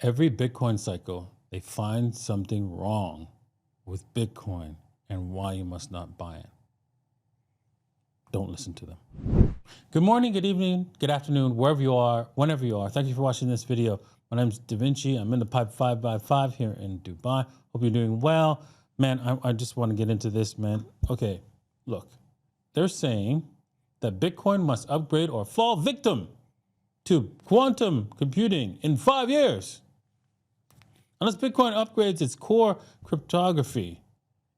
Every Bitcoin cycle, they find something wrong with Bitcoin and why you must not buy it. Don't listen to them. Good morning, good evening, good afternoon, wherever you are, whenever you are. Thank you for watching this video. My name is Da Vinci. I'm in the Pipe 5x5 here in Dubai. Hope you're doing well. Man, I just want to get into this, man. Okay, look, they're saying that Bitcoin must upgrade or fall victim to quantum computing in 5 years. Unless Bitcoin upgrades its core cryptography,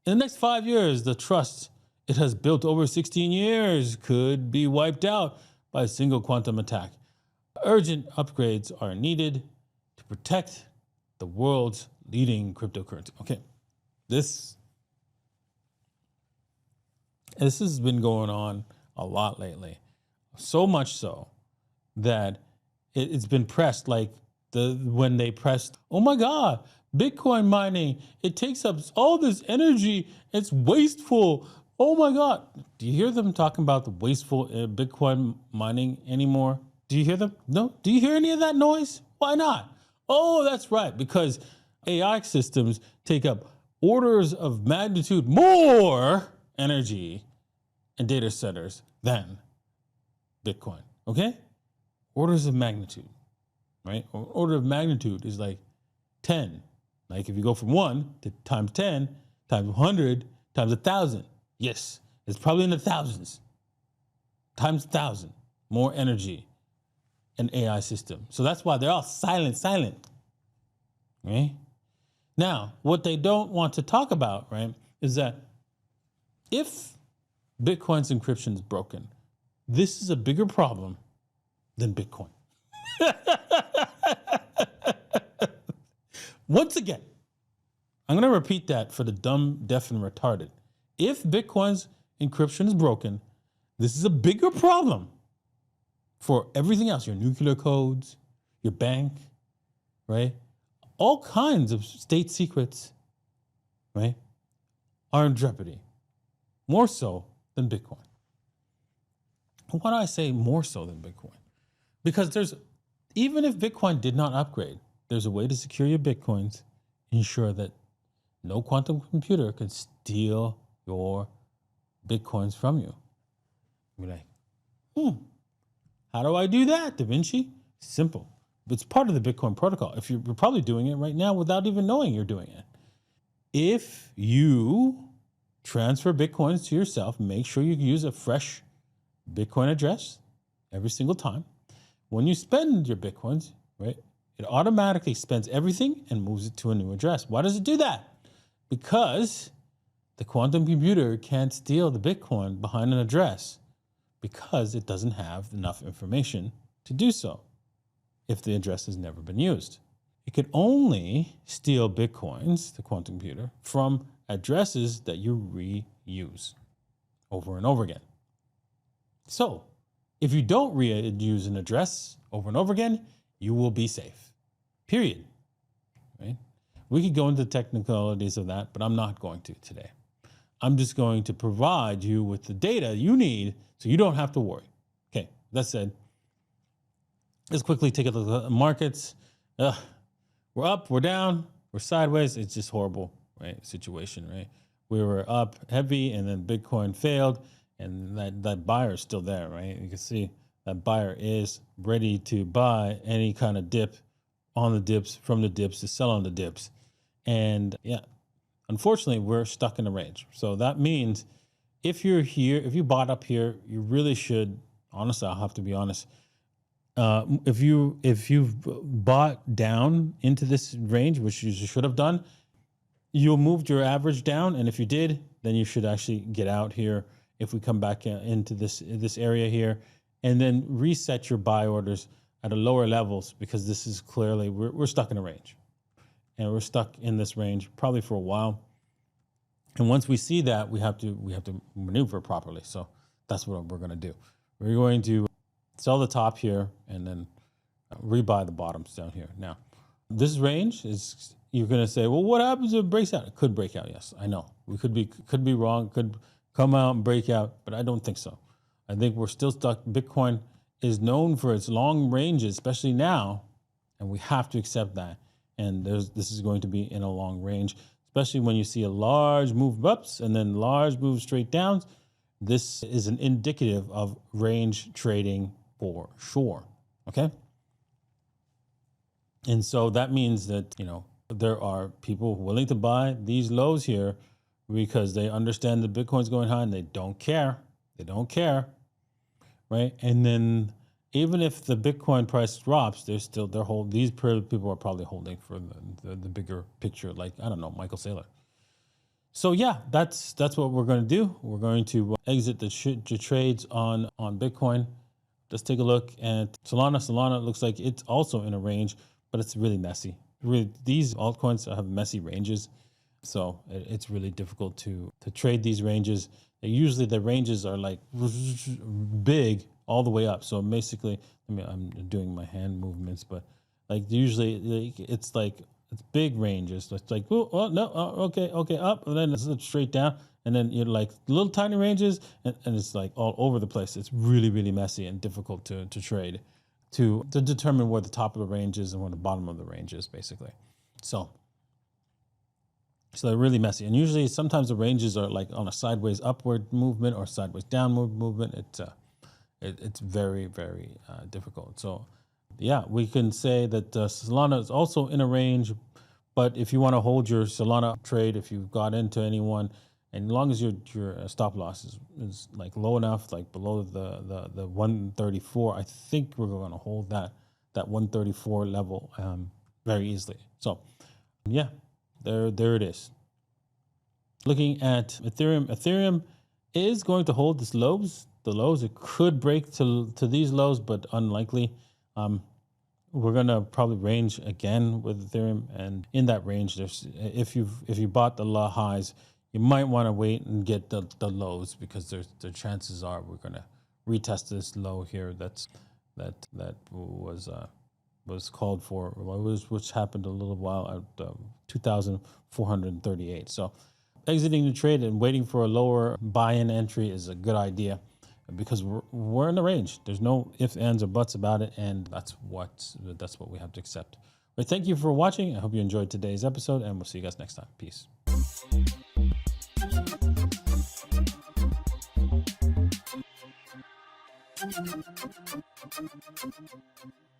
in the next 5 years, the trust it has built over 16 years could be wiped out by a single quantum attack. Urgent upgrades are needed to protect the world's leading cryptocurrency. Okay, this has been going on a lot lately. So much so that it's been pressed like when they pressed, oh my God, Bitcoin mining, it takes up all this energy, it's wasteful. Oh my God. Do you hear them talking about the wasteful Bitcoin mining anymore? Do you hear them? No? Do you hear any of that noise? Why not? Oh, that's right, because AI systems take up orders of magnitude more energy and data centers than Bitcoin, okay? Orders of magnitude, right? Order of magnitude is like 10. Like if you go from 1 to times 10, times 100, times 1,000. Yes, it's probably in the thousands, times 1,000 more energy an AI system. So that's why they're all silent, right? Now, what they don't want to talk about, right, is that if Bitcoin's encryption is broken, this is a bigger problem than Bitcoin. Once again, I'm going to repeat that for the dumb, deaf, and retarded. If Bitcoin's encryption is broken, this is a bigger problem for everything else, your nuclear codes, your bank, right? All kinds of state secrets, right, are in jeopardy, more so than Bitcoin. Why do I say more so than Bitcoin? Because even if Bitcoin did not upgrade, there's a way to secure your Bitcoins, ensure that no quantum computer can steal your Bitcoins from you. You're like, how do I do that, Da Vinci? Simple. It's part of the Bitcoin protocol. If you're probably doing it right now without even knowing you're doing it. If you transfer Bitcoins to yourself, make sure you use a fresh Bitcoin address every single time. When you spend your Bitcoins, right, it automatically spends everything and moves it to a new address. Why does it do that? Because the quantum computer can't steal the Bitcoin behind an address because it doesn't have enough information to do so if the address has never been used. It can only steal Bitcoins, the quantum computer, from addresses that you reuse over and over again. So if you don't reuse an address over and over again, you will be safe, period, right? We could go into the technicalities of that, but I'm not going to today. I'm just going to provide you with the data you need so you don't have to worry. Okay, that said, let's quickly take a look at the markets. We're up, we're down, we're sideways. It's just horrible, right? Situation, right? We were up heavy and then Bitcoin failed and that buyer is still there, right? You can see that buyer is ready to buy any kind of dip on the dips, from the dips, to sell on the dips. And yeah, unfortunately, we're stuck in a range. So that means if you're here, if you bought up here, you really should, honestly, I'll have to be honest. If you've bought down into this range, which you should have done, you'll moved your average down. And if you did, then you should actually get out here. If we come back into this area here, and then reset your buy orders at a lower levels, because this is clearly, we're stuck in a range. And we're stuck in this range probably for a while. And once we see that, we have to maneuver properly. So that's what we're going to do. We're going to sell the top here and then rebuy the bottoms down here. Now, this range is, you're going to say, well, what happens if it breaks out? It could break out. Yes, I know. We could be wrong. Could come out and break out, but I don't think so. I think we're still stuck. Bitcoin is known for its long ranges, especially now, and we have to accept that. and this is going to be in a long range, especially when you see a large move ups and then large move straight downs. This is an indicative of range trading for sure. Okay. And so that means that, there are people willing to buy these lows here because they understand the Bitcoin's going high and they don't care. They don't care. Right. And then even if the Bitcoin price drops, these people are probably holding for the bigger picture, like, I don't know, Michael Saylor. So yeah, that's what we're going to do. We're going to exit the trades on Bitcoin. Let's take a look at Solana. Solana looks like it's also in a range, but it's really messy. Really, these altcoins have messy ranges, so it's really difficult to trade these ranges. Usually the ranges are like big all the way up. So basically, I'm doing my hand movements, but like usually it's big ranges. It's like, oh no, okay, up, and then it's straight down, and then you're like little tiny ranges, and it's like all over the place. It's really, really messy and difficult to trade, to determine where the top of the range is and where the bottom of the range is, basically. So they're really messy, and usually sometimes the ranges are like on a sideways upward movement or sideways downward movement. It's very, very difficult. So yeah, we can say that Solana is also in a range, but if you want to hold your Solana trade, if you've got into anyone, and as long as your stop loss is like low enough, like below the 134, I think we're going to hold that 134 level very easily. So yeah, there it is. Looking at Ethereum is going to hold the lows. It could break to these lows, but unlikely. We're gonna probably range again with Ethereum, and in that range, if you bought the low highs, you might want to wait and get the lows, because the chances are we're gonna retest this low here. That was called for, which happened a little while at 2,438. So exiting the trade and waiting for a lower buy-in entry is a good idea, because we're in the range. There's no ifs, ands, or buts about it, and that's what we have to accept. But thank you for watching. I hope you enjoyed today's episode, and we'll see you guys next time. Peace.